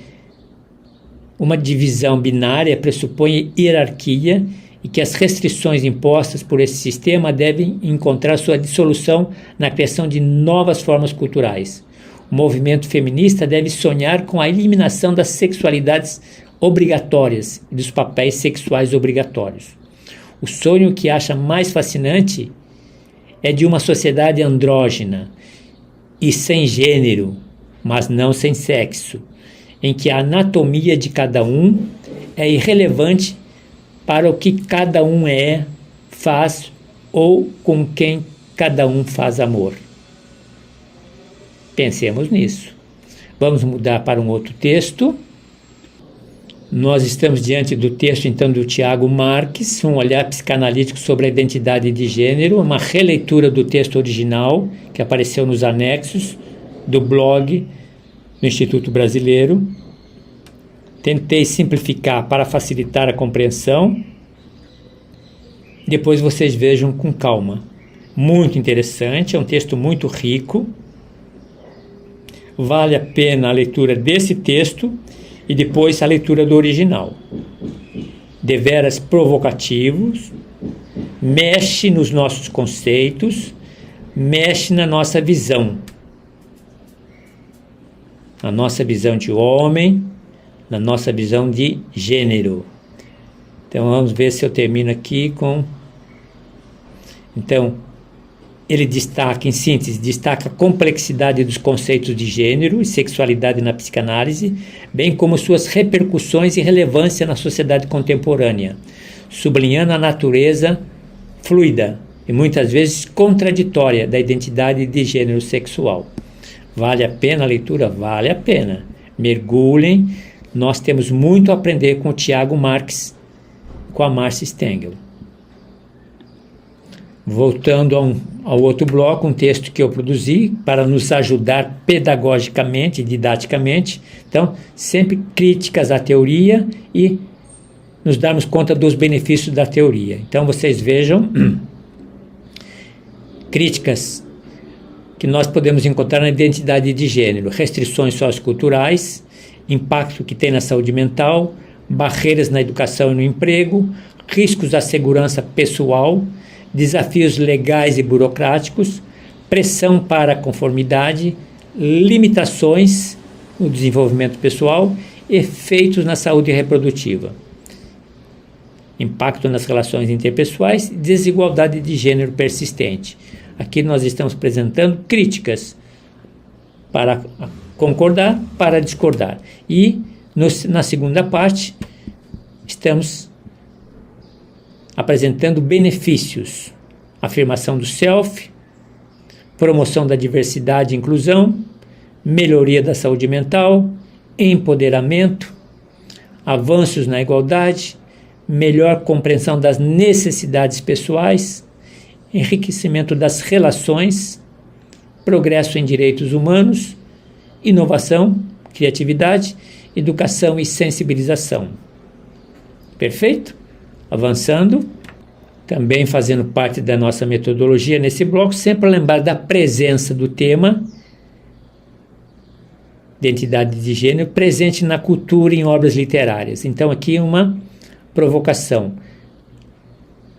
uma divisão binária pressupõe hierarquia e que as restrições impostas por esse sistema devem encontrar sua dissolução na criação de novas formas culturais. O movimento feminista deve sonhar com a eliminação das sexualidades obrigatórias e dos papéis sexuais obrigatórios. O sonho que acha mais fascinante é de uma sociedade andrógena e sem gênero, mas não sem sexo, em que a anatomia de cada um é irrelevante para o que cada um é, faz ou com quem cada um faz amor. Pensemos nisso. Vamos mudar para um outro texto. Nós estamos diante do texto, então, do Tiago Marques, um olhar psicanalítico sobre a identidade de gênero, uma releitura do texto original, que apareceu nos anexos do blog do Instituto Brasileiro. Tentei simplificar para facilitar a compreensão. Depois vocês vejam com calma. Muito interessante, é um texto muito rico. Vale a pena a leitura desse texto e depois a leitura do original. Deveras provocativos, mexe nos nossos conceitos, mexe na nossa visão. Na nossa visão de homem, na nossa visão de gênero. Então vamos ver se eu termino aqui com... Então, ele destaca, em síntese, destaca a complexidade dos conceitos de gênero e sexualidade na psicanálise, bem como suas repercussões e relevância na sociedade contemporânea, sublinhando a natureza fluida e muitas vezes contraditória da identidade de gênero sexual. Vale a pena a leitura? Vale a pena. Mergulhem. Nós temos muito a aprender com o Tiago Marques, com a Marcia Stengel. Voltando ao outro bloco, um texto que eu produzi para nos ajudar pedagogicamente, didaticamente. Então, sempre críticas à teoria e nos darmos conta dos benefícios da teoria. Então, vocês vejam críticas que nós podemos encontrar na identidade de gênero, restrições socioculturais, impacto que tem na saúde mental, barreiras na educação e no emprego, riscos à segurança pessoal, desafios legais e burocráticos, pressão para a conformidade, limitações no desenvolvimento pessoal, efeitos na saúde reprodutiva, impacto nas relações interpessoais e desigualdade de gênero persistente. Aqui nós estamos apresentando críticas para concordar, para discordar. E na segunda parte estamos apresentando benefícios, afirmação do self, promoção da diversidade e inclusão, melhoria da saúde mental, empoderamento, avanços na igualdade, melhor compreensão das necessidades pessoais, enriquecimento das relações, progresso em direitos humanos, inovação, criatividade, educação e sensibilização. Perfeito? Avançando, também fazendo parte da nossa metodologia nesse bloco, sempre lembrar da presença do tema identidade de gênero presente na cultura e em obras literárias. Então aqui uma provocação.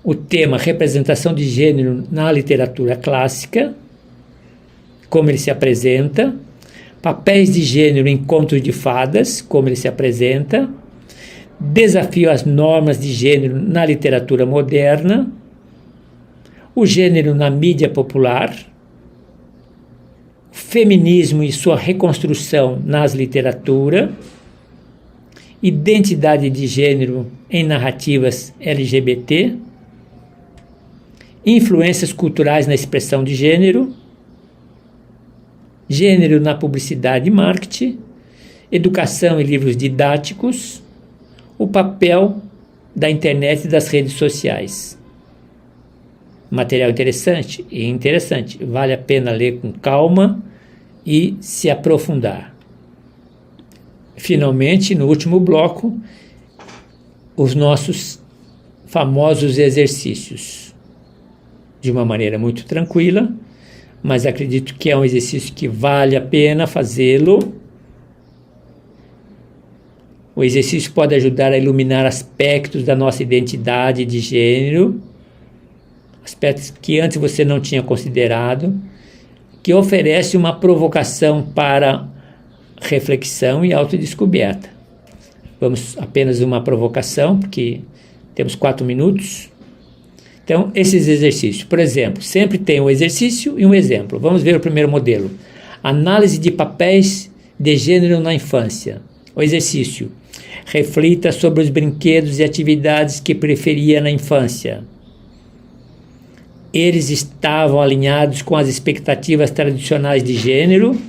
O tema representação de gênero na literatura clássica, como ele se apresenta, papéis de gênero em contos de fadas, como ele se apresenta, desafio às normas de gênero na literatura moderna, o gênero na mídia popular, feminismo e sua reconstrução nas literaturas, identidade de gênero em narrativas LGBT, influências culturais na expressão de gênero, gênero na publicidade e marketing, educação e livros didáticos, o papel da internet e das redes sociais. Material interessante? Interessante. Vale a pena ler com calma e se aprofundar. Finalmente, no último bloco, os nossos famosos exercícios. De uma maneira muito tranquila, mas acredito que é um exercício que vale a pena fazê-lo. O exercício pode ajudar a iluminar aspectos da nossa identidade de gênero, aspectos que antes você não tinha considerado, que oferece uma provocação para reflexão e autodescoberta. Vamos apenas uma provocação, porque temos 4 minutos. Então, esses exercícios, por exemplo, sempre tem um exercício e um exemplo. Vamos ver o primeiro modelo. Análise de papéis de gênero na infância. O exercício. Reflita sobre os brinquedos e atividades que preferia na infância. Eles estavam alinhados com as expectativas tradicionais de gênero?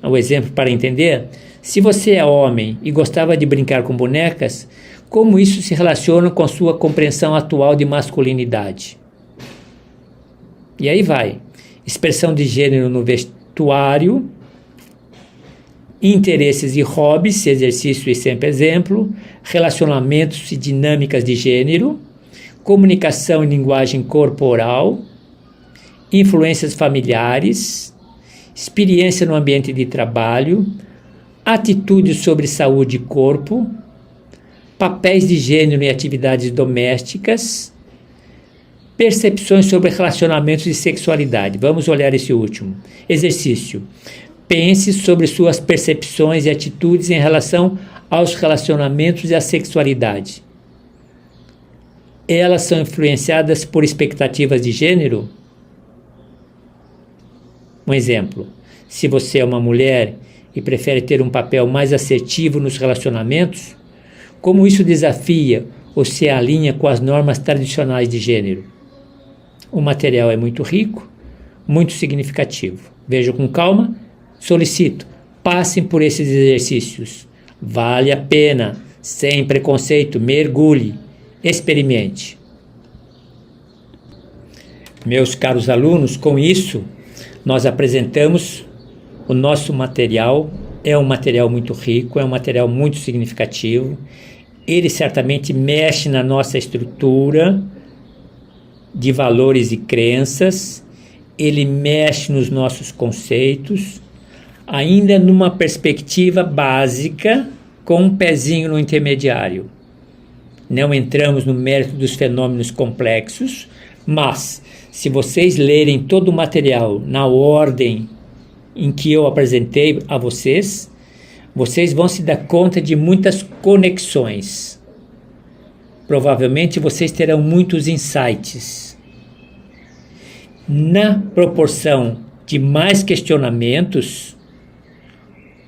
O exemplo para entender. Se você é homem e gostava de brincar com bonecas, como isso se relaciona com a sua compreensão atual de masculinidade? E aí vai. Expressão de gênero no vestuário, interesses e hobbies, exercício e sempre exemplo, relacionamentos e dinâmicas de gênero, comunicação e linguagem corporal, influências familiares, experiência no ambiente de trabalho, atitudes sobre saúde e corpo, papéis de gênero em atividades domésticas, percepções sobre relacionamentos e sexualidade. Vamos olhar esse último. Exercício. Pense sobre suas percepções e atitudes em relação aos relacionamentos e à sexualidade. Elas são influenciadas por expectativas de gênero? Um exemplo. Se você é uma mulher e prefere ter um papel mais assertivo nos relacionamentos, como isso desafia ou se alinha com as normas tradicionais de gênero? O material é muito rico, muito significativo. Vejam com calma, solicito, passem por esses exercícios. Vale a pena, sem preconceito, mergulhe, experimente. Meus caros alunos, com isso, nós apresentamos o nosso material. É um material muito rico, é um material muito significativo. Ele certamente mexe na nossa estrutura de valores e crenças, ele mexe nos nossos conceitos, ainda numa perspectiva básica, com um pezinho no intermediário. Não entramos no mérito dos fenômenos complexos, mas se vocês lerem todo o material na ordem em que eu apresentei a vocês, vocês vão se dar conta de muitas conexões. Provavelmente vocês terão muitos insights. Na proporção de mais questionamentos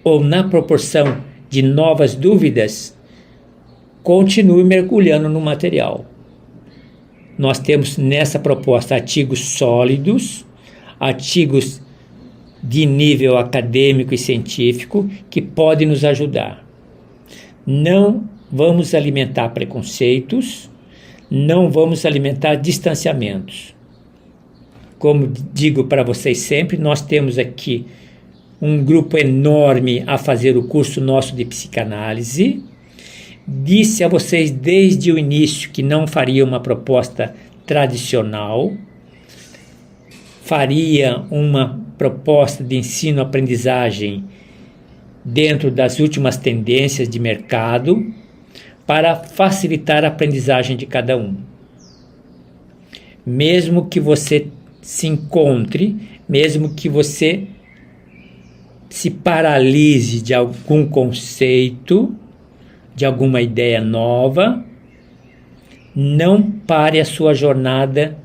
ou na proporção de novas dúvidas, continue mergulhando no material. Nós temos nessa proposta artigos sólidos, artigos de nível acadêmico e científico que podem nos ajudar. Não vamos alimentar preconceitos, não vamos alimentar distanciamentos. Como digo para vocês sempre, nós temos aqui um grupo enorme a fazer o curso nosso de psicanálise. Disse a vocês desde o início que não faria uma proposta tradicional. faria uma proposta de ensino-aprendizagem dentro das últimas tendências de mercado para facilitar a aprendizagem de cada um. Mesmo que você se encontre, mesmo que você se paralise de algum conceito, de alguma ideia nova, não pare a sua jornada,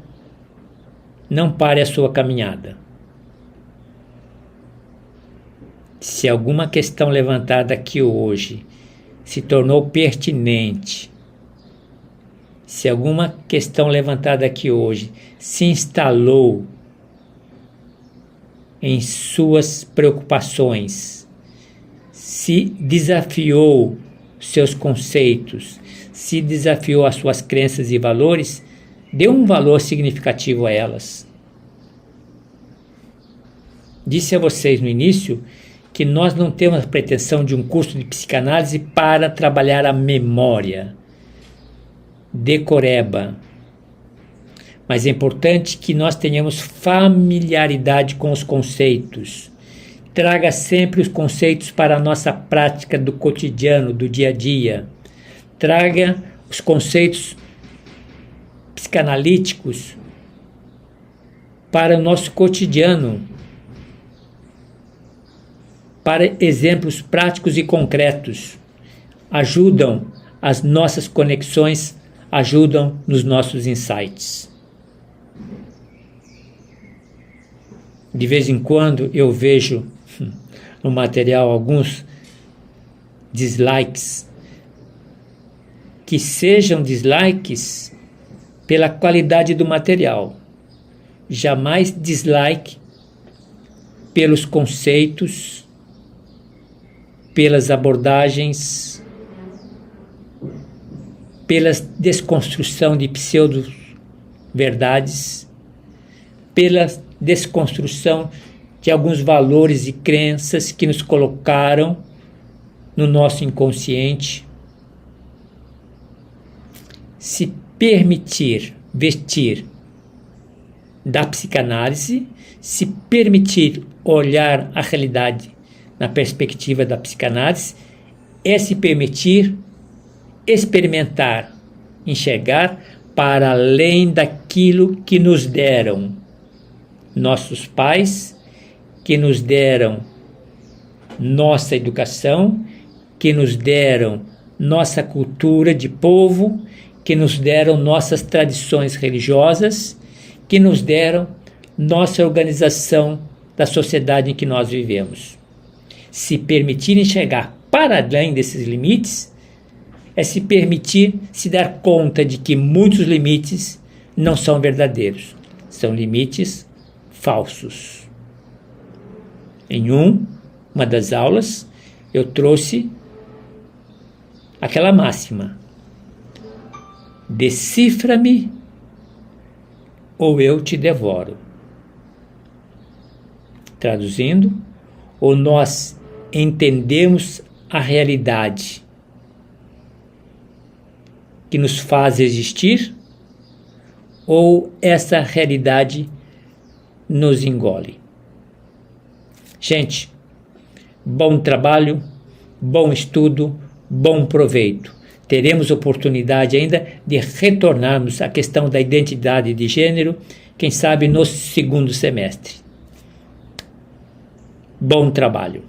não pare a sua caminhada. Se alguma questão levantada aqui hoje se tornou pertinente, se alguma questão levantada aqui hoje se instalou em suas preocupações, se desafiou seus conceitos, se desafiou as suas crenças e valores, dê um valor significativo a elas. Disse a vocês no início que nós não temos a pretensão de um curso de psicanálise para trabalhar a memória, decoreba. Mas é importante que nós tenhamos familiaridade com os conceitos. Traga sempre os conceitos para a nossa prática do cotidiano, do dia a dia. Traga os conceitos psicanalíticos para o nosso cotidiano, para exemplos práticos e concretos. Ajudam as nossas conexões, ajudam nos nossos insights. De vez em quando eu vejo no material alguns dislikes, que sejam dislikes pela qualidade do material, jamais dislike pelos conceitos, pelas abordagens, pela desconstrução de pseudo-verdades, pela desconstrução de alguns valores e crenças que nos colocaram no nosso inconsciente. Se permitir vestir da psicanálise, se permitir olhar a realidade na perspectiva da psicanálise, é se permitir experimentar, enxergar para além daquilo que nos deram nossos pais, que nos deram nossa educação, que nos deram nossa cultura de povo, que nos deram nossas tradições religiosas, que nos deram nossa organização da sociedade em que nós vivemos. Se permitir enxergar para além desses limites, é se permitir se dar conta de que muitos limites não são verdadeiros, são limites falsos. Em uma das aulas, eu trouxe aquela máxima: decifra-me ou eu te devoro. Traduzindo, ou nós entendemos a realidade que nos faz existir, ou essa realidade nos engole. Gente, bom trabalho, bom estudo, bom proveito. Teremos oportunidade ainda de retornarmos à questão da identidade de gênero, quem sabe no segundo semestre. Bom trabalho.